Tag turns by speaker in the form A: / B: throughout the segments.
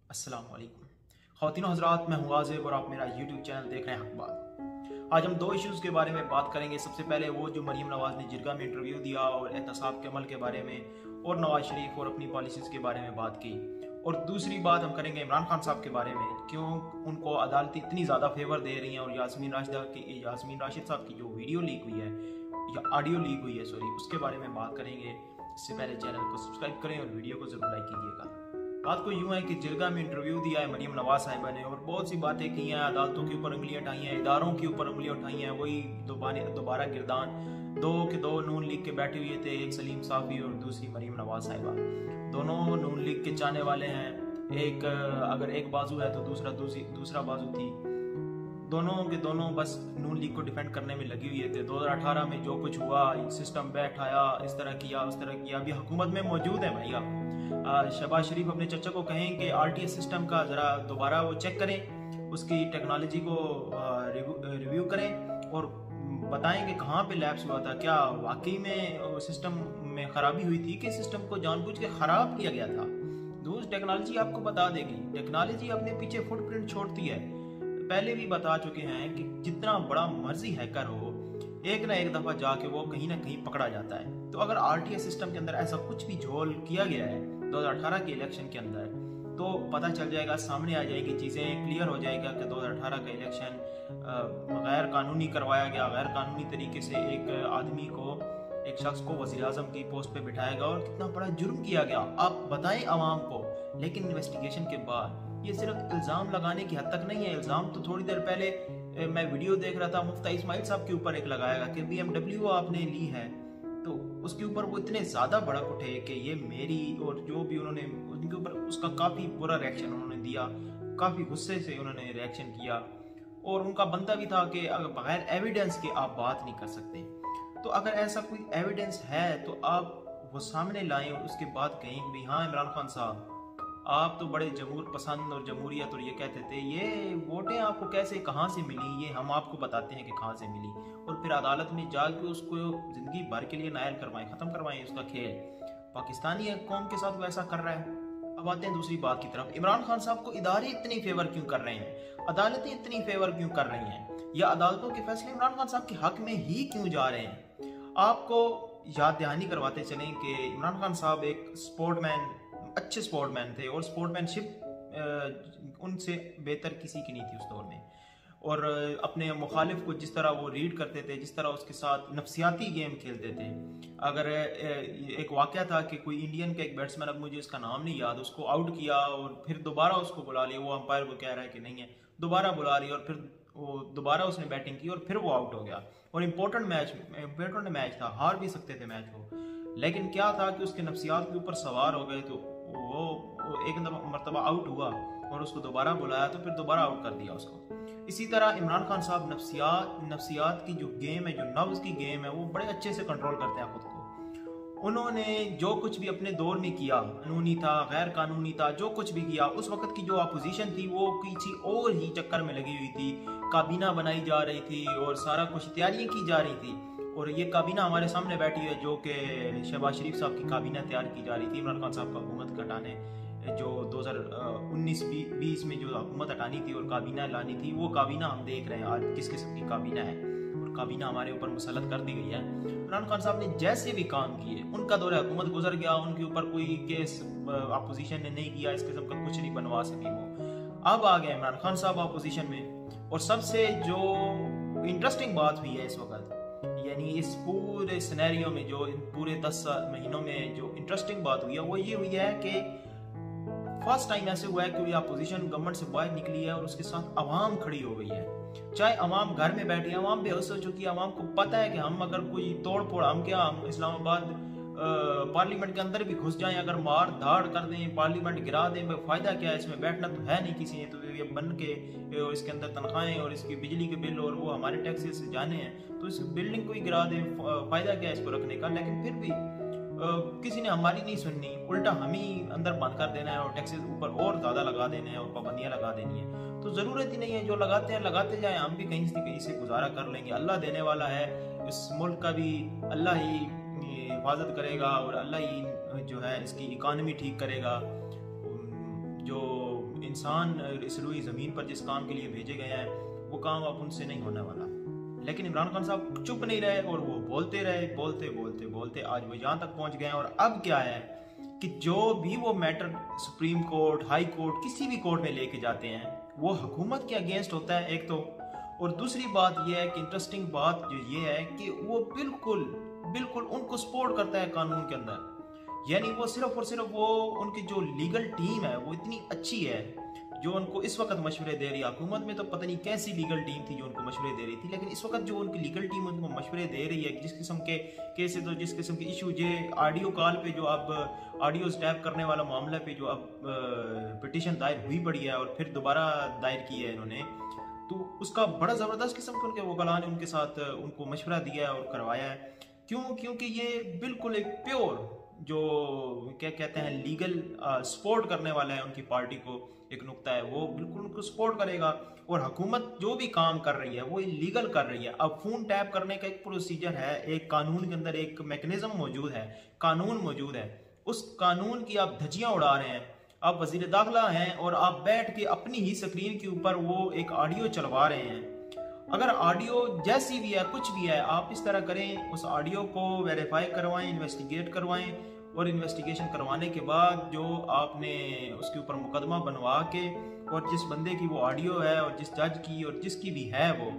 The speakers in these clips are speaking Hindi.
A: अस्सलाम वालेकुम ख़वातीन हज़रात, मैं हूँ गाज़िब और आप मेरा यूट्यूब चैनल देख रहे हैं अखबार। आज हम दो इश्यूज़ के बारे में बात करेंगे। सबसे पहले वो जो मरीम नवाज़ ने जिरगा में इंटरव्यू दिया और एहतसाब के अमल के बारे में, और नवाज शरीफ और अपनी पॉलिसीज़ के बारे में बात की। और दूसरी बात हम करेंगे इमरान खान साहब के बारे में, क्यों उनको अदालतें इतनी ज़्यादा फेवर दे रही हैं। और यास्मीन राशिद साहब की जो वीडियो लीक हुई है या ऑडियो लीक हुई है उसके बारे में बात करेंगे। इससे पहले चैनल को सब्सक्राइब करें और वीडियो को ज़रूर लाइक कीजिएगा। बात को यूँ है कि जिरगा में इंटरव्यू दिया है मरीम नवाज साहिबा ने और बहुत सी बातें की हैं, अदालतों के ऊपर उंगलियां उठाई हैं, इदारों के ऊपर उंगलियां उठाई हैं। वही दोबारा गिरदान दो नून लीग के बैठे हुए थे, एक सलीम साफ़ी और दूसरी मरीम नवाज साहिबा। दोनों नून लीग के चाहने वाले हैं। एक अगर एक बाजू है तो दूसरा बाजू थी। दोनों के दोनों बस नून लीग को डिफेंड करने में लगी हुई थे। 2018 में जो कुछ हुआ, सिस्टम बैठाया, इस तरह किया उस तरह किया, अभी हुकूमत में मौजूद है भैया। शहबाज शरीफ अपने चचा को कहें कि आरटीएस सिस्टम का ज़रा दोबारा वो चेक करें, उसकी टेक्नोलॉजी को रिव्यू करें और बताएं कि कहाँ पे लैप्स हुआ था। क्या वाकई में सिस्टम में ख़राबी हुई थी कि सिस्टम को जानबूझ के ख़राब किया गया था। दूसरी टेक्नोलॉजी आपको बता देगी। टेक्नोलॉजी अपने पीछे फुटप्रिंट छोड़ती है। पहले भी बता चुके हैं कि जितना बड़ा मर्जी हैकर हो, एक ना एक दफ़ा जाके वो कहीं ना कहीं पकड़ा जाता है। तो अगर आरटीएस सिस्टम के अंदर ऐसा कुछ भी झोल किया गया है 2018 के इलेक्शन के अंदर, तो पता चल जाएगा, सामने आ जाएगी चीज़ें, क्लियर हो जाएगा कि 2018 का इलेक्शन गैर कानूनी करवाया गया। गैर कानूनी तरीके से एक शख्स को वज़ीर-ए-आज़म की पोस्ट पे बिठाया और कितना बड़ा जुर्म किया गया, आप बताएं आवाम को। लेकिन इन्वेस्टिगेशन के बाद ये सिर्फ इल्ज़ाम लगाने की हद तक नहीं है। इल्ज़ाम तो थोड़ी देर पहले मैं वीडियो देख रहा था, मुफ्ती इस्माइल साहब के ऊपर एक लगाया कि BMW आपने ली है, तो उसके ऊपर वो इतने ज़्यादा भड़क उठे कि ये मेरी, और जो भी उन्होंने उनके ऊपर उसका काफ़ी बुरा रिएक्शन उन्होंने दिया, काफ़ी गुस्से से उन्होंने रिएक्शन किया। और उनका बनता भी था कि अगर बगैर एविडेंस के आप बात नहीं कर सकते। तो अगर ऐसा कोई एविडेंस है तो आप वो सामने लाएं और उसके बाद कहें कि भाई हाँ इमरान खान साहब, आप तो बड़े जमहूर पसंद और जमहूरियत और ये कहते थे, ये वोटें आपको कैसे कहाँ से मिली, ये हम आपको बताते हैं कि कहाँ से मिली। और फिर अदालत में जाके उसको ज़िंदगी भर के लिए नायल करवाएं, ख़त्म करवाएं उसका खेल। पाकिस्तानी कौम के साथ वैसा कर रहा है। अब आते हैं दूसरी बात की तरफ। इमरान खान साहब को इदारे इतनी फेवर क्यों कर रहे हैं, अदालतें इतनी फेवर क्यों कर रही हैं, या अदालतों के फैसले इमरान खान साहब के हक में ही क्यों जा रहे हैं। आपको याद दहानी करवाते चलें कि इमरान खान साहब एक अच्छे स्पोर्टमैन थे और स्पोर्टमैनशिप उनसे बेहतर किसी की नहीं थी उस दौर में। और अपने मुखालिफ को जिस तरह वो रीड करते थे, जिस तरह उसके साथ नफसियाती गेम खेलते थे। अगर एक वाक़या था कि कोई इंडियन का एक बैट्समैन, अब मुझे उसका नाम नहीं याद, उसको आउट किया और फिर दोबारा उसको बुला लिया, वो अंपायर को कह रहा है कि नहीं है, दोबारा बुला लिया और फिर वो दोबारा उसने बैटिंग की और फिर वो आउट हो गया। और इम्पोर्टेंट मैच था, हार भी सकते थे मैच को, लेकिन क्या था कि उसके नफसियात के ऊपर सवार हो गए। तो वो एक मरतबा आउट हुआ और उसको दोबारा बुलाया तो फिर दोबारा आउट कर दिया उसको। इसी तरह इमरान खान साहब नफसियात की जो गेम है, जो नफ्स की गेम है, वो बड़े अच्छे से कंट्रोल करते हैं खुद को। उन्होंने जो कुछ भी अपने दौर में किया, कानूनी था गैर कानूनी था, जो कुछ भी किया, उस वक्त की जो अपोजिशन थी वो किसी और ही चक्कर में लगी हुई थी। काबीना बनाई जा रही थी और सारा कुछ तैयारियां की जा रही थी। और ये काबीना हमारे सामने बैठी है, जो कि शहबाज शरीफ साहब की काबीना तैयार की जा रही थी इमरान खान साहब का हुकूमत हटाने, जो 2019-20 में जो हुकूमत हटानी थी और काबीना लानी थी, वो काबीना हम देख रहे हैं आज किस किस्म की काबीना है। और काबीना हमारे ऊपर मुसल्लत कर दी गई है। इमरान खान साहब ने जैसे भी काम किए, उनका दौर हुकूमत गुजर गया, उनके ऊपर कोई केस अपोजिशन ने नहीं किया, इस किस्म का कुछ नहीं बनवा सकी वो। अब आ गया इमरान खान साहब अपोजिशन में। और सबसे जो इंटरेस्टिंग बात हुई है इस वक्त, यानी इस पूरे सिनेरियो में, जो इन पूरे 10 महीनों में जो इंटरेस्टिंग बात हुई है, वो ये हुई है कि फर्स्ट टाइम ऐसे हुआ है कि अपोजिशन गवर्नमेंट से बाहर निकली है और उसके साथ अवाम खड़ी हो गई है। चाहे अवाम घर में बैठी है, अवाम बेहोश हो चुकी है, अवाम को पता है कि हम अगर कोई तोड़ फोड़, हम इस्लामाबाद पार्लियामेंट के अंदर भी घुस जाएं, अगर मार धाड़ कर दें, पार्लियामेंट गिरा दें, फ़ायदा क्या है, इसमें बैठना तो है नहीं किसी ने। तो ये बन के इसके अंदर तनख्वाहें और इसकी बिजली के बिल और वो हमारे टैक्सेस से जाने हैं, तो इस बिल्डिंग को ही गिरा दें, फ़ायदा क्या है इसको रखने का। लेकिन फिर भी किसी ने हमारी नहीं सुननी, उल्टा हम ही अंदर बंद कर देना है और टैक्सेस ऊपर और ज़्यादा लगा देने हैं और पाबंदियाँ लगा देनी है। तो ज़रूरत ही नहीं है, जो लगाते हैं लगाते जाएं, हम भी कहीं से गुजारा कर लेंगे। अल्लाह देने वाला है, इस मुल्क का भी अल्लाह ही हिफाजत करेगा और अल्लाह ही जो है इसकी इकानमी ठीक करेगा। जो इंसान इस रुई ज़मीन पर जिस काम के लिए भेजे गए हैं वो काम अब उनसे नहीं होने वाला। लेकिन इमरान खान साहब चुप नहीं रहे और वो बोलते रहे, बोलते बोलते बोलते आज वो यहाँ तक पहुँच गए हैं। और अब क्या है कि जो भी वो matter supreme court, high court, किसी भी कोर्ट में लेके जाते हैं वो हुकूमत के अगेंस्ट होता है एक तो, और दूसरी बात यह है कि इंटरेस्टिंग बात जो ये है कि वो बिल्कुल बिल्कुल उनको सपोर्ट करता है कानून के अंदर। यानी वो सिर्फ और सिर्फ वो उनकी जो लीगल टीम है वो इतनी अच्छी है जो उनको इस वक्त मशवरे दे रही है। हुकूमत में तो पता नहीं कैसी लीगल टीम थी जो उनको मशवरे दे रही थी, लेकिन इस वक्त जो उनकी लीगल टीम उनको मशवरे दे रही है, जिस किस्म के केसेस और जिस किस्म के इशू, ये ऑडियो कॉल पे जो अब ऑडियो स्टैप करने वाला मामला पे जो अब पिटीशन दायर हुई पड़ी है और फिर दोबारा दायर की है इन्होंने, तो उसका बड़ा ज़बरदस्त किस्म के उनके वकला ने उनके साथ उनको मशवरा दिया है और करवाया है। क्यों? क्योंकि ये बिल्कुल एक प्योर जो क्या कहते हैं लीगल सपोर्ट करने वाला है उनकी पार्टी को, एक नुक्ता है वो बिल्कुल उनको सपोर्ट करेगा। और हुकूमत जो भी काम कर रही है वो लीगल कर रही है। अब फ़ोन टैप करने का एक प्रोसीजर है, एक कानून के अंदर एक मैकेनिज्म मौजूद है, कानून मौजूद है, उस कानून की आप धज्जियां उड़ा रहे हैं। आप वजीर दाखिला हैं और आप बैठ के अपनी ही स्क्रीन के ऊपर वो एक ऑडियो चलवा रहे हैं। अगर ऑडियो जैसी भी है, कुछ भी है, आप इस तरह करें, उस ऑडियो को वेरीफाई करवाएं, इन्वेस्टिगेट करवाएं, और इन्वेस्टिगेशन करवाने के बाद जो आपने उसके ऊपर मुकदमा बनवा के और जिस बंदे की वो ऑडियो है और जिस जज की और जिसकी भी है वो,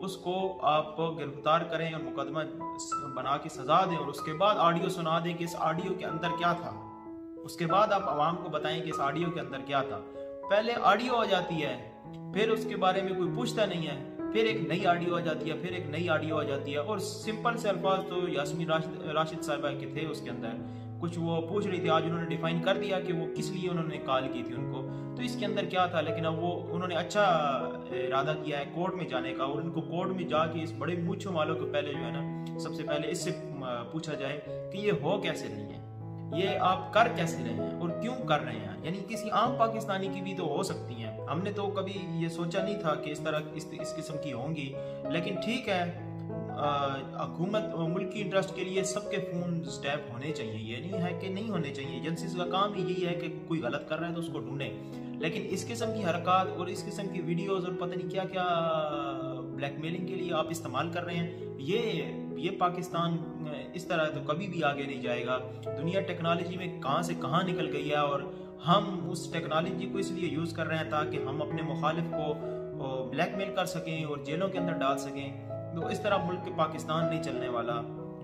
A: उसको आप गिरफ्तार करें और मुकदमा बना के सजा दें, और उसके बाद ऑडियो सुना दें कि इस ऑडियो के अंदर क्या था। उसके बाद आप आवाम को बताएं कि इस ऑडियो के अंदर क्या था। पहले ऑडियो आ जाती है, फिर उसके बारे में कोई पूछता नहीं है, फिर एक नई ऑडियो आ जाती है, फिर एक नई ऑडियो आ जाती है। और सिंपल से अल्फाज तो यास्मीन राशिद साहिबा के थे उसके अंदर, कुछ वो पूछ रही थी, आज उन्होंने डिफाइन कर दिया कि वो किस लिए उन्होंने कॉल की थी उनको, तो इसके अंदर क्या था। लेकिन अब वो उन्होंने अच्छा इरादा किया है कोर्ट में जाने का, और उनको कोर्ट में जाके इस बड़े मूंछों वालों को पहले जो है ना, सबसे पहले इससे पूछा जाए कि ये हो कैसे रही है, ये आप कर कैसे रहे हैं और क्यों कर रहे हैं। यानी किसी आम पाकिस्तानी की भी तो हो सकती हैं। हमने तो कभी ये सोचा नहीं था कि इस तरह इस किस्म की होंगी, लेकिन ठीक है, हुकूमत मुल्क की इंटरेस्ट के लिए सबके फ़ोन स्टैप होने चाहिए, ये नहीं है कि नहीं होने चाहिए। एजेंसीज का काम ही यही है कि कोई गलत कर रहा है तो उसको ढूंढें। लेकिन इस किस्म की हरकत और इस किस्म की वीडियोस और पता नहीं क्या क्या ब्लैकमेलिंग के लिए आप इस्तेमाल कर रहे हैं, ये पाकिस्तान इस तरह तो कभी भी आगे नहीं जाएगा। दुनिया टेक्नोलॉजी में कहाँ से कहाँ निकल गई है, और हम उस टेक्नोलॉजी को इसलिए यूज़ कर रहे हैं ताकि हम अपने मुखालिफ को ब्लैकमेल कर सकें और जेलों के अंदर डाल सकें। तो इस तरह मुल्क पाकिस्तान नहीं चलने वाला,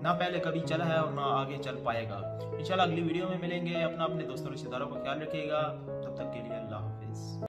A: ना पहले कभी चला है और ना आगे चल पाएगा। इंशाल्लाह अगली वीडियो में मिलेंगे। अपने दोस्तों रिश्तेदारों का ख्याल रखिएगा। तब तक के लिए अल्लाह हाफिज़।